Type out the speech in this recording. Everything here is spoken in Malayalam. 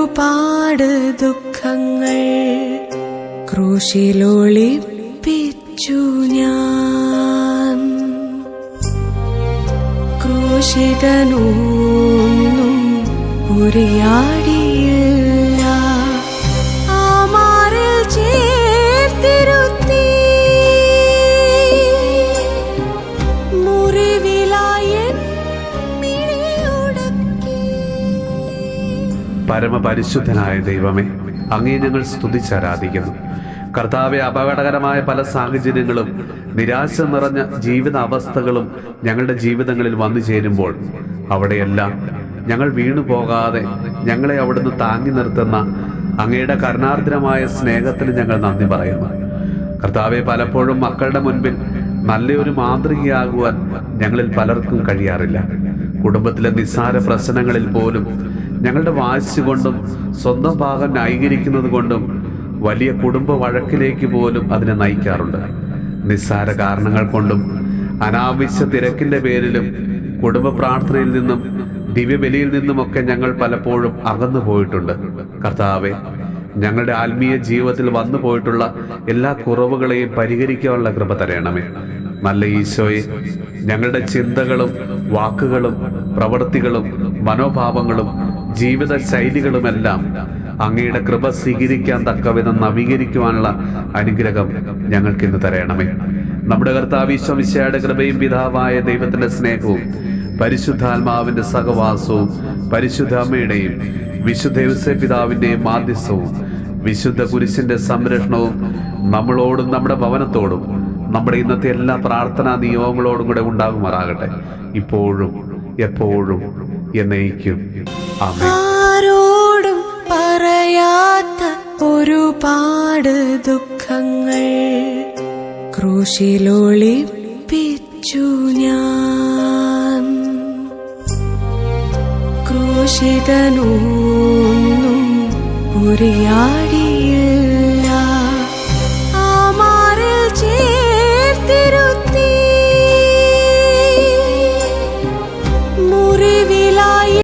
ഒരുപാട് ദുഃഖങ്ങൾ ക്രൂശിലൊളിപ്പിച്ചു ഞാൻ. ക്രൂശിതനൊന്നും ഉരിയാടിയില്ല, ആ മാറിൽ ചേർത്തിരുത്തി. പരമപരിശുദ്ധനായ ദൈവമേ, അങ്ങേ ഞങ്ങൾ സ്തുതിച്ചാരാധിക്കുന്നു. കർത്താവെ, അപകടകരമായ പല സാഹചര്യങ്ങളും നിരാശ നിറഞ്ഞ ജീവിത അവസ്ഥകളും ഞങ്ങളുടെ ജീവിതങ്ങളിൽ വന്നു ചേരുമ്പോൾ അവിടെയെല്ലാം ഞങ്ങൾ വീണുപോകാതെ ഞങ്ങളെ അവിടുന്ന് താങ്ങി നിർത്തുന്ന അങ്ങയുടെ കരുണാർദ്രമായ സ്നേഹത്തിന് ഞങ്ങൾ നന്ദി പറയുന്നു. കർത്താവെ, പലപ്പോഴും മക്കളുടെ മുൻപിൽ നല്ലൊരു മാതൃകയാകുവാൻ ഞങ്ങളിൽ പലർക്കും കഴിയാറില്ല. കുടുംബത്തിലെ നിസ്സാര പ്രശ്നങ്ങളിൽ പോലും ഞങ്ങളുടെ വാശി കൊണ്ടും സ്വന്തം ഭാഗം ന്യായീകരിക്കുന്നത് കൊണ്ടും വലിയ കുടുംബ വഴക്കിലേക്ക് പോലും അതിനെ നയിക്കാറുണ്ട്. നിസ്സാര കാരണങ്ങൾ കൊണ്ടും അനാവശ്യ തിരക്കിന്റെ പേരിലും കുടുംബ പ്രാർത്ഥനയിൽ നിന്നും ദിവ്യബലിയിൽ നിന്നുമൊക്കെ ഞങ്ങൾ പലപ്പോഴും അകന്നു പോയിട്ടുണ്ട്. കർത്താവെ, ഞങ്ങളുടെ ആത്മീയ ജീവിതത്തിൽ വന്നു പോയിട്ടുള്ള എല്ലാ കുറവുകളെയും പരിഹരിക്കാനുള്ള കൃപ തരണമേ. നല്ല ഈശോയെ, ഞങ്ങളുടെ ചിന്തകളും വാക്കുകളും പ്രവൃത്തികളും മനോഭാവങ്ങളും ജീവിത ശൈലികളുമെല്ലാം അങ്ങയുടെ കൃപ സ്വീകരിക്കാൻ തക്കവിധം നവീകരിക്കുവാനുള്ള അനുഗ്രഹം ഞങ്ങൾക്ക് ഇന്ന് തരണമേ. നമ്മുടെ കർത്താവ് ഈശോ മിശിഹായുടെ കൃപയും പിതാവായ ദൈവത്തിന്റെ സ്നേഹവും പരിശുദ്ധാത്മാവിന്റെ സഹവാസവും പരിശുദ്ധ അമ്മയുടെയും വിശുദ്ധ യോസേപ്പ് പിതാവിന്റെയും മാധ്യസ്ഥവും വിശുദ്ധ കുരിശിന്റെ സംരക്ഷണവും നമ്മളോടും നമ്മുടെ ഭവനത്തോടും നമ്മുടെ ഇന്നത്തെ എല്ലാ പ്രാർത്ഥനാ നിയമങ്ങളോടും കൂടെ ഉണ്ടാകുമാറാകട്ടെ, ഇപ്പോഴും എപ്പോഴും എന്നേക്കും. ആമേൻ. ആരോടും പറയാത്ത ഒരുപാട് ദുഃഖങ്ങൾ ക്രൂശിലൊളിപ്പിച്ചു ഞാൻ. ക്രൂശിതനൊന്നും ഉരിയാടിയില്ല,